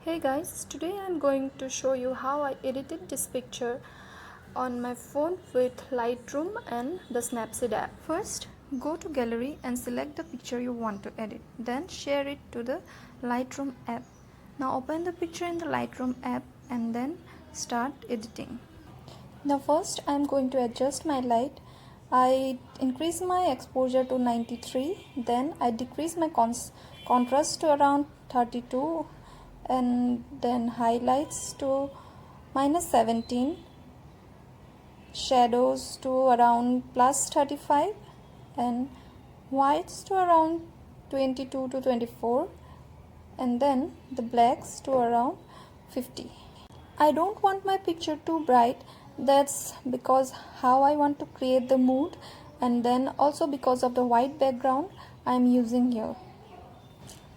Hey guys, today I'm going to show you how I edited this picture on my phone with Lightroom and the Snapseed app. First, go to gallery and select the picture you want to edit. Then share it to the Lightroom app. Now open the picture in the Lightroom app and then start editing. Now first I'm going to adjust my light. I increase my exposure to 93, then I decrease my contrast to around 32, and then highlights to -17, shadows to around +35, and whites to around 22 to 24, and then the blacks to around 50. I don't want my picture too bright. That's because how I want to create the mood, and then also because of the white background I am using here.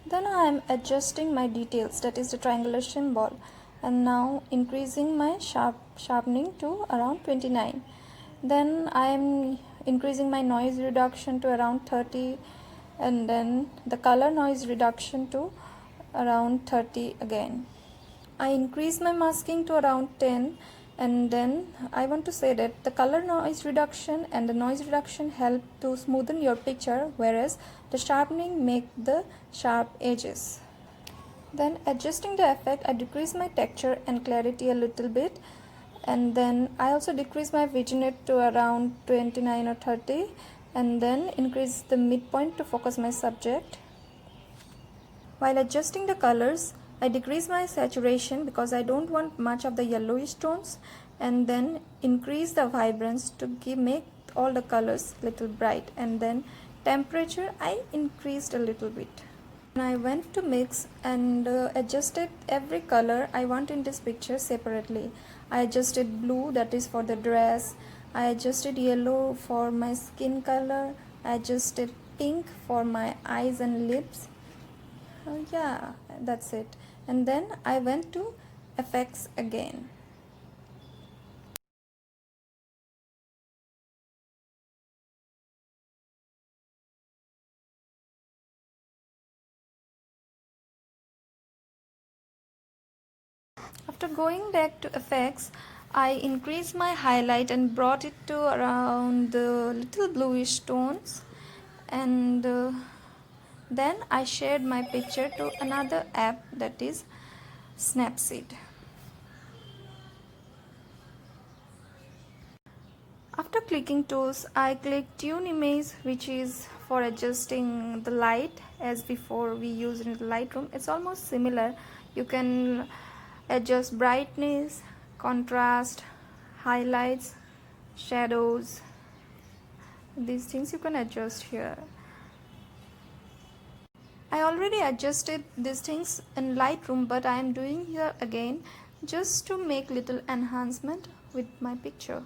Then I am adjusting my details, that is the triangular symbol, and now increasing my sharpening to around 29. Then I am increasing my noise reduction to around 30, and then the color noise reduction to around 30 again. I increase my masking to around 10, and then I want to say that the color noise reduction and the noise reduction help to smoothen your picture, whereas the sharpening make the sharp edges. Then adjusting the effect, I decrease my texture and clarity a little bit, and then I also decrease my vignette to around 29 or 30, and then increase the midpoint to focus my subject. While adjusting the colors, I decrease my saturation because I don't want much of the yellowish tones, and then increase the vibrance to make all the colors little bright, and then temperature I increased a little bit. And I went to mix and adjusted every color I want in this picture separately. I adjusted blue, that is for the dress. I adjusted yellow for my skin color. I adjusted pink for my eyes and lips. Yeah, that's it. And then I went to effects again. After going back to effects, I increased my highlight and brought it to around the little bluish tones, and then I shared my picture to another app, that is Snapseed. After clicking tools, I click tune image, which is for adjusting the light as before we use in Lightroom. It's almost similar. You can adjust brightness, contrast, highlights, shadows. These things you can adjust here. I already adjusted these things in Lightroom, but I am doing here again just to make little enhancement with my picture.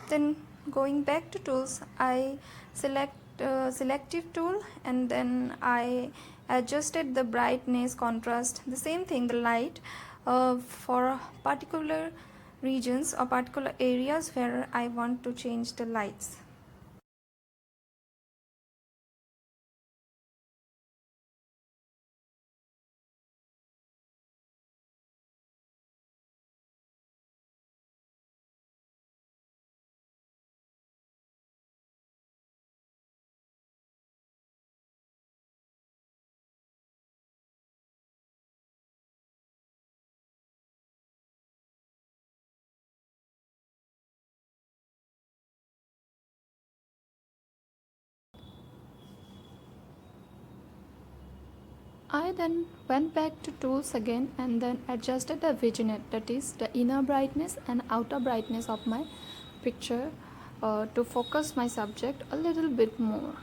Then going back to tools, I select selective tool, and then I adjusted the brightness, contrast, the same thing, the light for particular regions or particular areas where I want to change the lights. I then went back to tools again and then adjusted the vignette, that is the inner brightness and outer brightness of my picture to focus my subject a little bit more.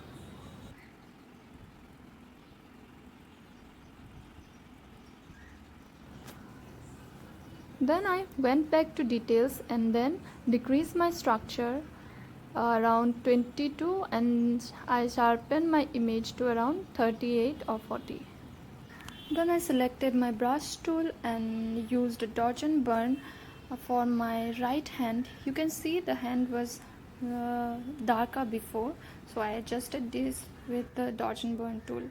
Then I went back to details and then decreased my structure around 22, and I sharpened my image to around 38 or 40. Then I selected my brush tool and used a dodge and burn for my right hand. You can see the hand was darker before, so I adjusted this with the dodge and burn tool.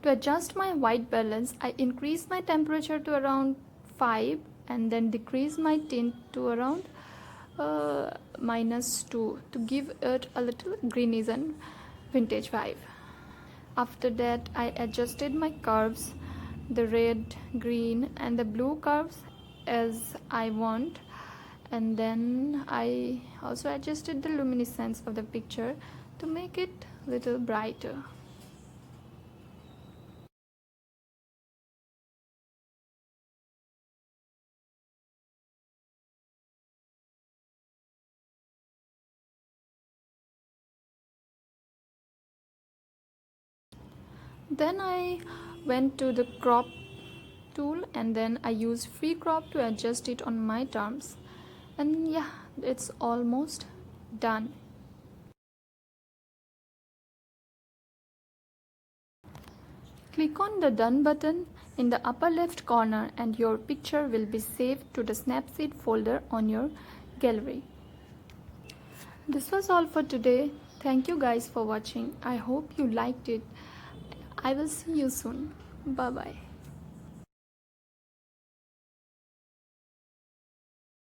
To adjust my white balance, I increased my temperature to around 5 and then decreased my tint to around -2 to give it a little greenish and vintage vibe. After that, I adjusted my curves, the red, green and the blue curves as I want, and then I also adjusted the luminescence of the picture to make it a little brighter. Then I went to the crop tool and then I used free crop to adjust it on my terms, and yeah, it's almost done. Click on the done button in the upper left corner and your picture will be saved to the Snapseed folder on your gallery. This was all for today. Thank you guys for watching. I hope you liked it. I will see you soon. Bye bye.